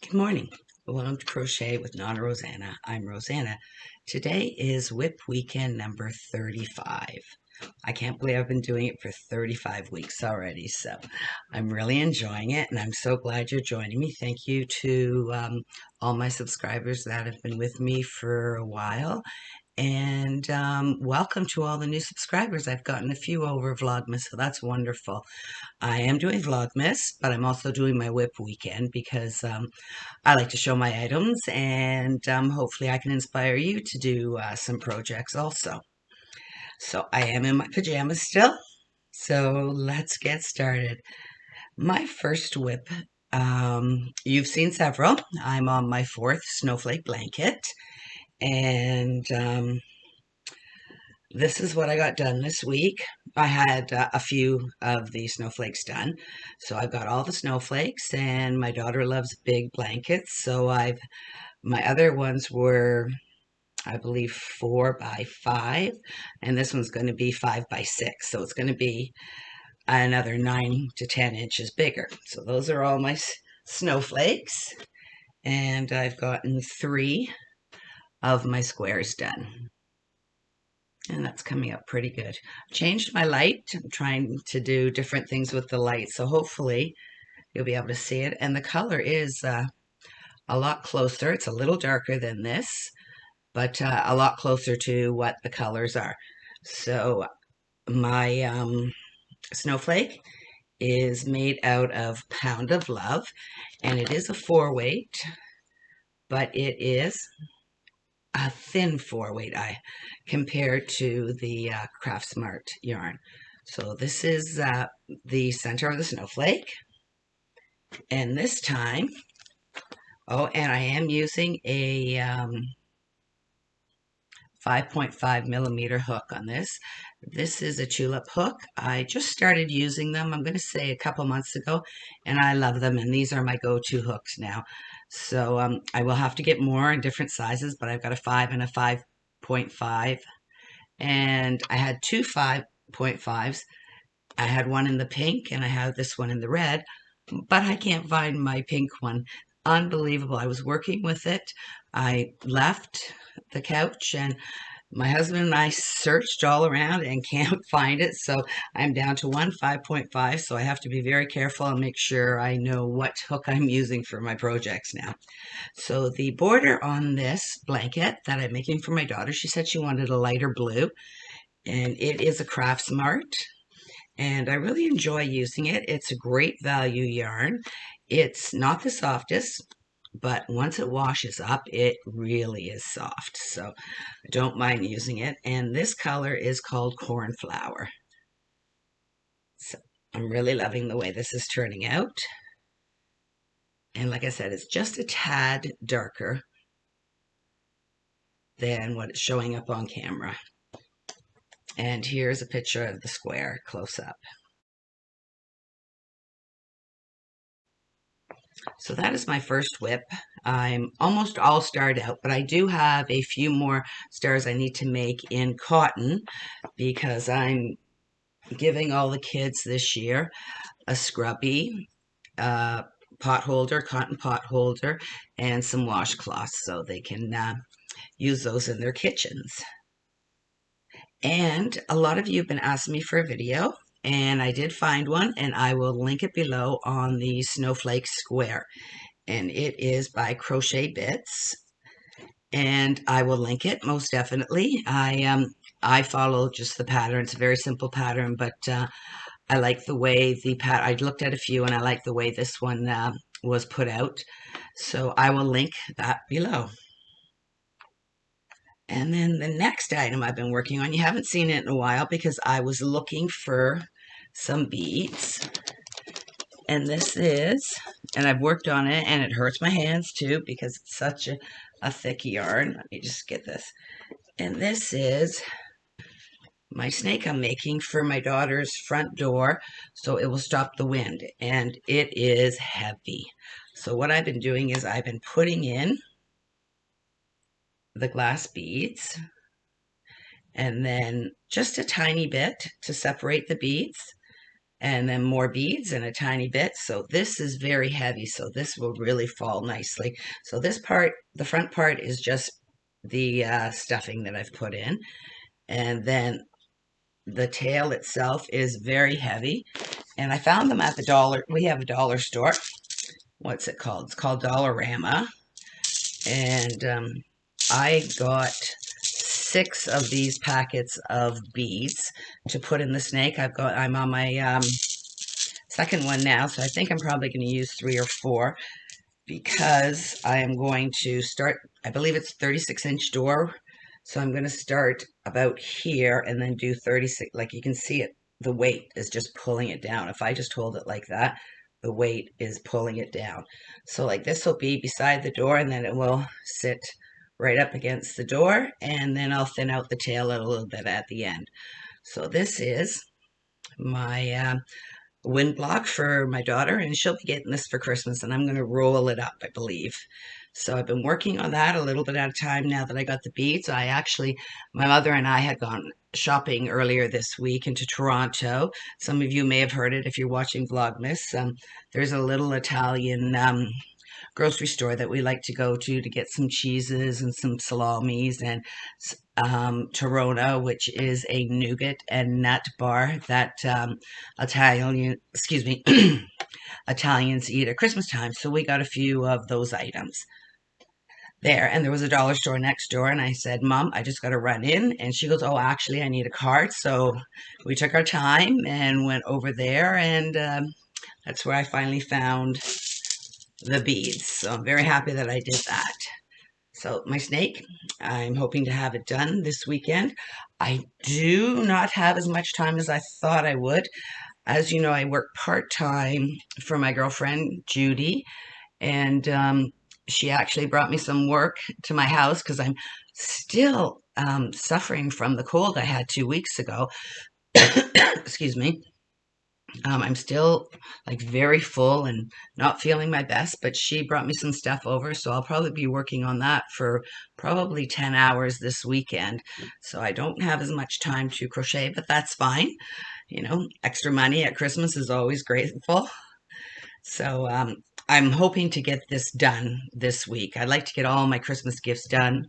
Good morning. Welcome to Crochet with Nana Rosanna. I'm Rosanna. Today is WIP weekend number 35. I can't believe I've been doing it for 35 weeks already, so I'm really enjoying it, and I'm so glad you're joining me. Thank you to all my subscribers that have been with me for a while. And welcome to all the new subscribers. I've gotten a few over Vlogmas, so that's wonderful. I am doing Vlogmas, but I'm also doing my WIP weekend because I like to show my items, and hopefully I can inspire you to do some projects also. So I am in my pajamas still, so let's get started. My first WIP, you've seen several. I'm on my fourth snowflake blanket, and this is what I got done this week. I had a few of the snowflakes done. So I've got all the snowflakes, and my daughter loves big blankets. So my other ones were, I believe, 4 by 5, and this one's going to be 5 by 6. So it's going to be another 9 to 10 inches bigger. So those are all my snowflakes, and I've gotten 3 of my squares done. And that's coming up pretty good. Changed my light. I'm trying to do different things with the light, so hopefully you'll be able to see it. And the color is a lot closer. It's a little darker than this, but a lot closer to what the colors are. So my snowflake is made out of Pound of Love, and it is a 4-weight, but it is a thin 4-weight compared to the Craft Smart yarn. So this is the center of the snowflake, and this time, and I am using a 5.5 millimeter hook on this. This is a tulip hook. I just started using them, I'm going to say a couple months ago, and I love them, and these are my go-to hooks now. So I will have to get more in different sizes, but I've got a 5 and a 5.5, and I had 2 5.5s. I had one in the pink, and I have this one in the red, but I can't find my pink one. Unbelievable. I was working with it. I left the couch, and my husband and I searched all around and can't find it. So I'm down to one 5.5. So I have to be very careful and make sure I know what hook I'm using for my projects now. So the border on this blanket that I'm making for my daughter, she said she wanted a lighter blue, and it is a Craft Smart. And I really enjoy using it. It's a great value yarn. It's not the softest, but once it washes up, it really is soft. So I don't mind using it. And this color is called Cornflower. So I'm really loving the way this is turning out. And like I said, it's just a tad darker than what it's showing up on camera. And here's a picture of the square close up. So that is my first WIP. I'm almost all starred out, but I do have a few more stars I need to make in cotton because I'm giving all the kids this year a scrubby, pot holder, cotton pot holder, and some washcloths so they can use those in their kitchens. And a lot of you have been asking me for a video, and I did find one, and I will link it below on the Snowflake Square. And it is by Crochet Bits, and I will link it most definitely. I follow just the pattern. It's a very simple pattern, but I like the way I looked at a few, and I like the way this one was put out. So I will link that below. And then the next item I've been working on, you haven't seen it in a while because I was looking for some beads. And this is, and I've worked on it, and it hurts my hands too because it's such a thick yarn. Let me just get this. And this is my snake I'm making for my daughter's front door so it will stop the wind. And it is heavy. So what I've been doing is I've been putting in the glass beads, and then just a tiny bit to separate the beads, and then more beads and a tiny bit. So this is very heavy, so this will really fall nicely. So this part, the front part, is just the stuffing that I've put in, and then the tail itself is very heavy, and I found them at the dollar. We have a dollar store. What's it called? It's called Dollarama, and I got 6 of these packets of beads to put in the snake. I'm on my second one now, so I think I'm probably going to use 3 or 4, because I am going to start, I believe it's 36-inch door. So I'm going to start about here and then do 36. Like you can see it, the weight is just pulling it down. If I just hold it like that, the weight is pulling it down. So like this will be beside the door, and then it will sit right up against the door, and then I'll thin out the tail a little bit at the end. So this is my wind block for my daughter, and she'll be getting this for Christmas, and I'm going to roll it up, I believe. So I've been working on that a little bit at a time now that I got the beads. My mother and I had gone shopping earlier this week into Toronto. Some of you may have heard it if you're watching Vlogmas. There's a little Italian grocery store that we like to go to get some cheeses and some salamis, and Torona, which is a nougat and nut bar that Italians eat at Christmas time. So we got a few of those items there, and there was a dollar store next door, and I said, Mom, I just got to run in, and she goes, oh, actually I need a card. So we took our time and went over there, and that's where I finally found the beads. So I'm very happy that I did that. So my snake, I'm hoping to have it done this weekend. I do not have as much time as I thought I would. As you know, I work part-time for my girlfriend, Judy, and she actually brought me some work to my house because I'm still suffering from the cold I had 2 weeks ago. Excuse me. I'm still like very full and not feeling my best, but she brought me some stuff over, so I'll probably be working on that for probably 10 hours this weekend. So I don't have as much time to crochet, but that's fine. You know, extra money at Christmas is always grateful. So I'm hoping to get this done this week. I'd like to get all my Christmas gifts done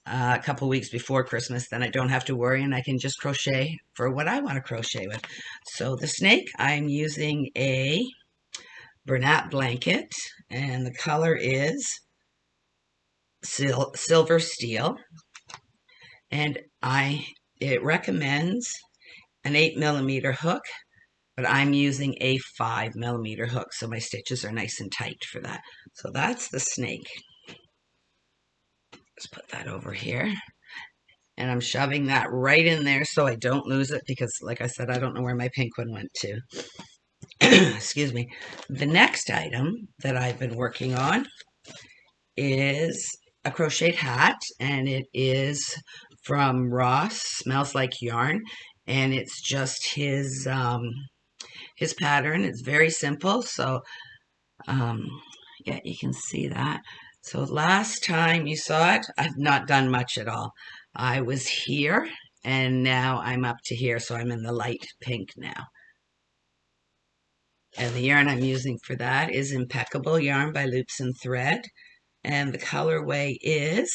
a couple weeks before Christmas, then I don't have to worry, and I can just crochet for what I want to crochet with. So the snake, I'm using a Bernat blanket, and the color is silver steel, and it recommends an 8mm hook, but I'm using a 5mm hook, so my stitches are nice and tight for that. So that's the snake. Let's put that over here. And I'm shoving that right in there so I don't lose it, because, like I said, I don't know where my pink one went to. Excuse me. The next item that I've been working on is a crocheted hat, and it is from Ross, Smells Like Yarn, and it's just his pattern. It's very simple, so yeah, you can see that. So last time you saw it, I've not done much at all. I was here, and now I'm up to here, so I'm in the light pink now. And the yarn I'm using for that is Impeccable Yarn by Loops and Thread, and the colorway is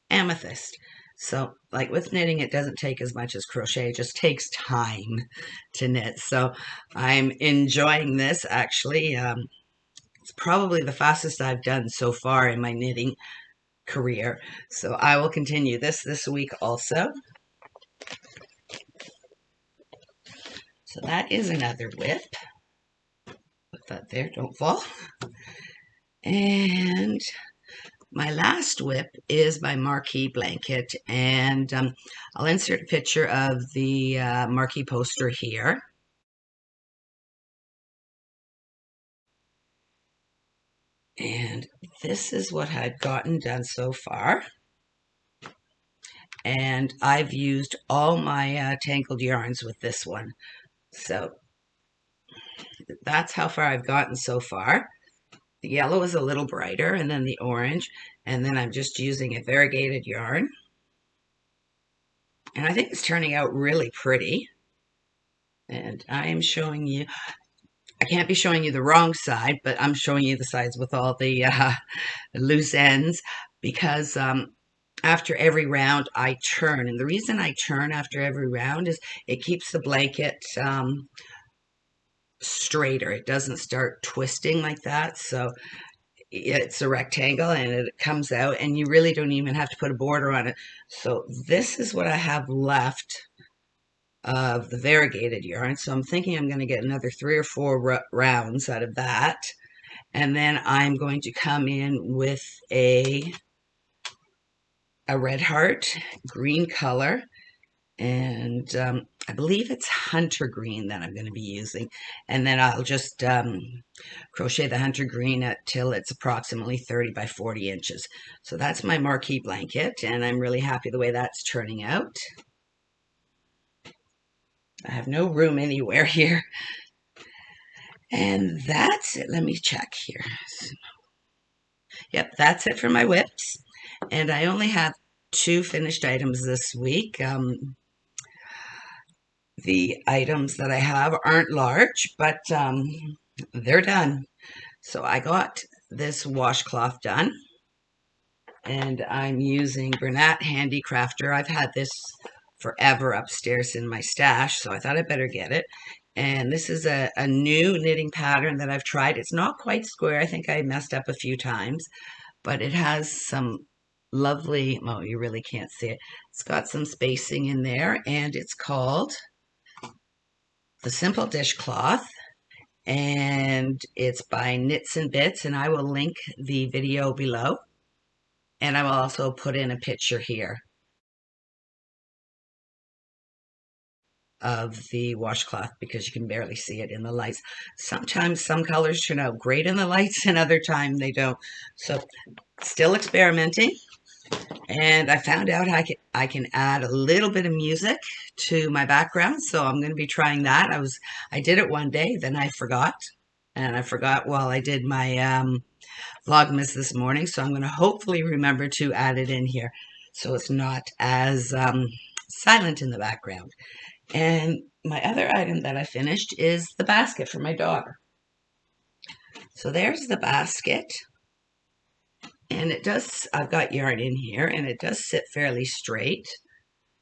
Amethyst. So, like with knitting, it doesn't take as much as crochet, it just takes time to knit. So I'm enjoying this, actually. It's probably the fastest I've done so far in my knitting career. So I will continue this week also. So that is another WIP. Put that there, don't fall. And my last WIP is my Marquee blanket, and I'll insert a picture of the Marquee poster here. And this is what I've gotten done so far. And I've used all my tangled yarns with this one. So that's how far I've gotten so far. The yellow is a little brighter, and then the orange, and then I'm just using a variegated yarn. And I think it's turning out really pretty. And I am showing you, I can't be showing you the wrong side, but I'm showing you the sides with all the loose ends because after every round I turn. And the reason I turn after every round is it keeps the blanket straighter. It doesn't start twisting like that. So it's a rectangle and it comes out and you really don't even have to put a border on it. So this is what I have left of the variegated yarn. So I'm thinking I'm going to get another 3 or 4 rounds out of that. And then I'm going to come in with a red heart, green color, and I believe it's hunter green that I'm going to be using. And then I'll just crochet the hunter green till it's approximately 30 by 40 inches. So that's my marquee blanket, and I'm really happy the way that's turning out. I have no room anywhere here. And that's it. Let me check here. Yep, that's it for my WIPs. And I only have 2 finished items this week. The items that I have aren't large, but they're done. So I got this washcloth done, and I'm using Bernat Handicrafter. I've had this forever upstairs in my stash, so I thought I'd better get it. And this is a new knitting pattern that I've tried. It's not quite square. I think I messed up a few times, but it has some lovely, oh, you really can't see it. It's got some spacing in there, and it's called the Simple Dishcloth, and it's by Knits and Bits, and I will link the video below, and I will also put in a picture here of the washcloth because you can barely see it in the lights. Sometimes some colors turn out great in the lights and other time they don't. So still experimenting. And I found out I can add a little bit of music to my background, so I'm going to be trying that. I did it one day, then I forgot, and I forgot while I did my Vlogmas this morning. So I'm going to hopefully remember to add it in here, so it's not as silent in the background. And my other item that I finished is the basket for my daughter. So there's the basket. And it does, I've got yarn in here, and it does sit fairly straight.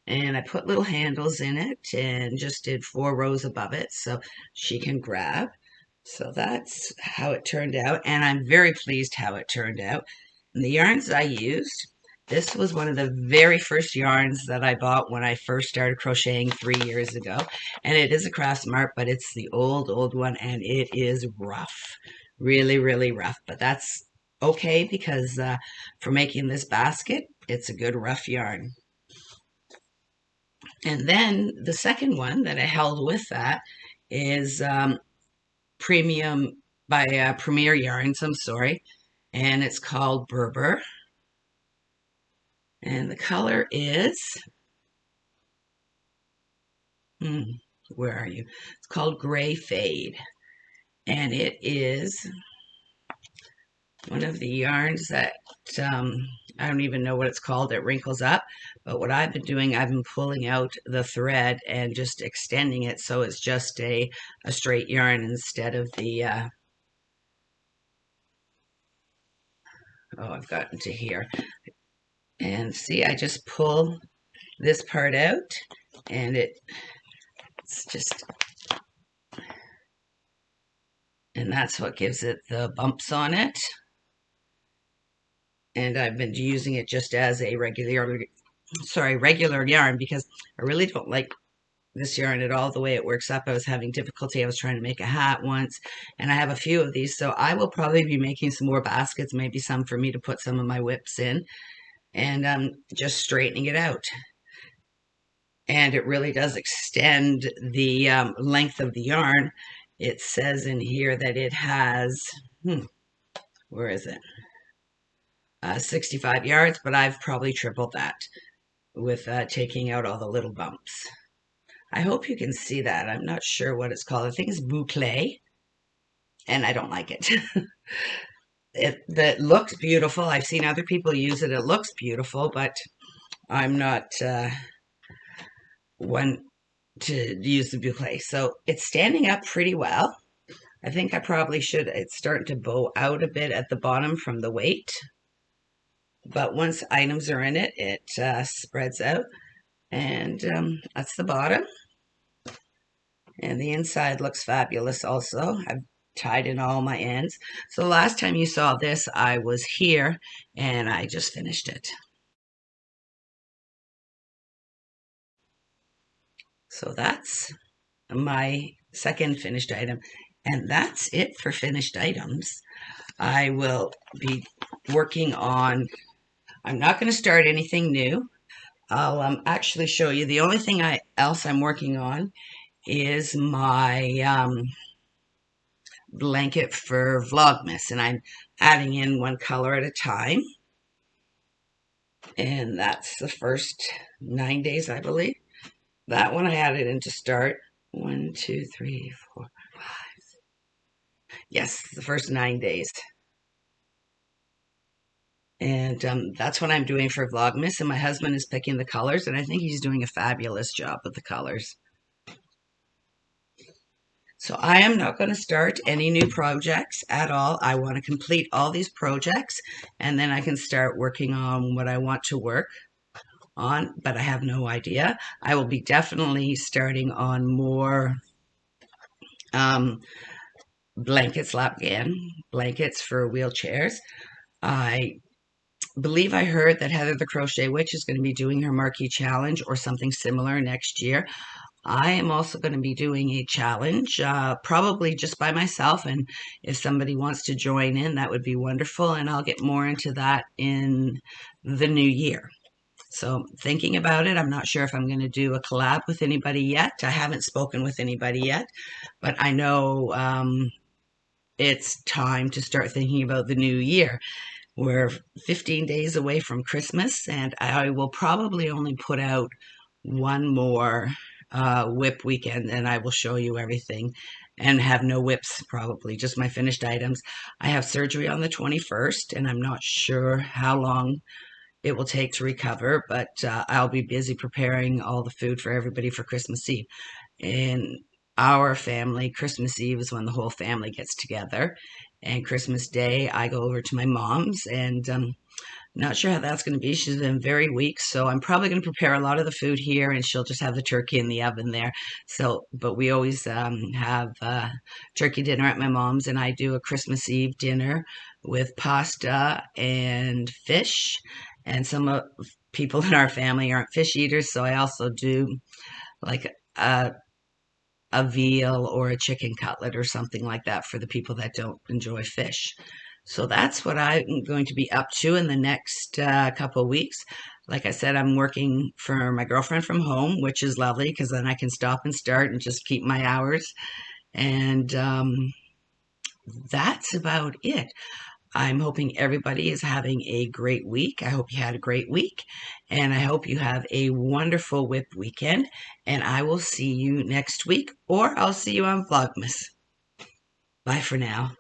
And I put little handles in it and just did 4 rows above it so she can grab. So that's how it turned out, and I'm very pleased how it turned out. And the yarns I used, this was one of the very first yarns that I bought when I first started crocheting 3 years ago. And it is a Craftsmart, but it's the old one, and it is rough. Really, really rough. But that's okay because for making this basket, it's a good rough yarn. And then the second one that I held with that is Premium by Premier Yarns, I'm sorry. And it's called Berber. And the color is, where are you? It's called Gray Fade. And it is one of the yarns that I don't even know what it's called. It wrinkles up. But what I've been doing, I've been pulling out the thread and just extending it so it's just a straight yarn instead of the, oh, I've gotten to here. And see, I just pull this part out and it's just, and that's what gives it the bumps on it. And I've been using it just as a regular yarn because I really don't like this yarn at all, the way it works up. I was having difficulty. I was trying to make a hat once, and I have a few of these, so I will probably be making some more baskets, maybe some for me to put some of my WIPs in, and just straightening it out. And it really does extend the length of the yarn. It says in here that it has, where is it? 65 yards, but I've probably tripled that with taking out all the little bumps. I hope you can see that. I'm not sure what it's called. I think it's boucle, and I don't like it. It looks beautiful. I've seen other people use it. It looks beautiful, but I'm not one to use the boucle. So it's standing up pretty well. I think I probably should, it's starting to bow out a bit at the bottom from the weight. But once items are in it, it spreads out. And that's the bottom. And the inside looks fabulous also. I've tied in all my ends. So the last time you saw this, I was here and I just finished it. So that's my second finished item. And that's it for finished items. I will be working on, I'm not going to start anything new. I'll actually show you. The only thing else I'm working on is my blanket for Vlogmas, and I'm adding in one color at a time. And that's the first 9 days, I believe. That one I added in to start. 1, 2, 3, 4, 5. Yes, the first 9 days. And that's what I'm doing for Vlogmas. And my husband is picking the colors, and I think he's doing a fabulous job with the colors. So I am not going to start any new projects at all. I want to complete all these projects, and then I can start working on what I want to work on, but I have no idea. I will be definitely starting on more blankets, blankets for wheelchairs. I believe I heard that Heather the Crochet Witch is going to be doing her Marquee challenge or something similar next year. I am also going to be doing a challenge, probably just by myself, and if somebody wants to join in, that would be wonderful, and I'll get more into that in the new year. So thinking about it, I'm not sure if I'm going to do a collab with anybody yet. I haven't spoken with anybody yet, but I know it's time to start thinking about the new year. We're 15 days away from Christmas, and I will probably only put out one more WIP weekend, and I will show you everything and have no WIPs, probably just my finished items. I have surgery on the 21st, and I'm not sure how long it will take to recover, but I'll be busy preparing all the food for everybody for Christmas Eve. In our family, Christmas Eve is when the whole family gets together, and Christmas Day I go over to my mom's, and not sure how that's going to be. She's been very weak, so I'm probably going to prepare a lot of the food here, and she'll just have the turkey in the oven there. So, but we always have turkey dinner at my mom's, and I do a Christmas Eve dinner with pasta and fish. And some people in our family aren't fish eaters, so I also do like a veal or a chicken cutlet or something like that for the people that don't enjoy fish. So that's what I'm going to be up to in the next couple of weeks. Like I said, I'm working for my girlfriend from home, which is lovely because then I can stop and start and just keep my hours. And that's about it. I'm hoping everybody is having a great week. I hope you had a great week, and I hope you have a wonderful WIP weekend, and I will see you next week, or I'll see you on Vlogmas. Bye for now.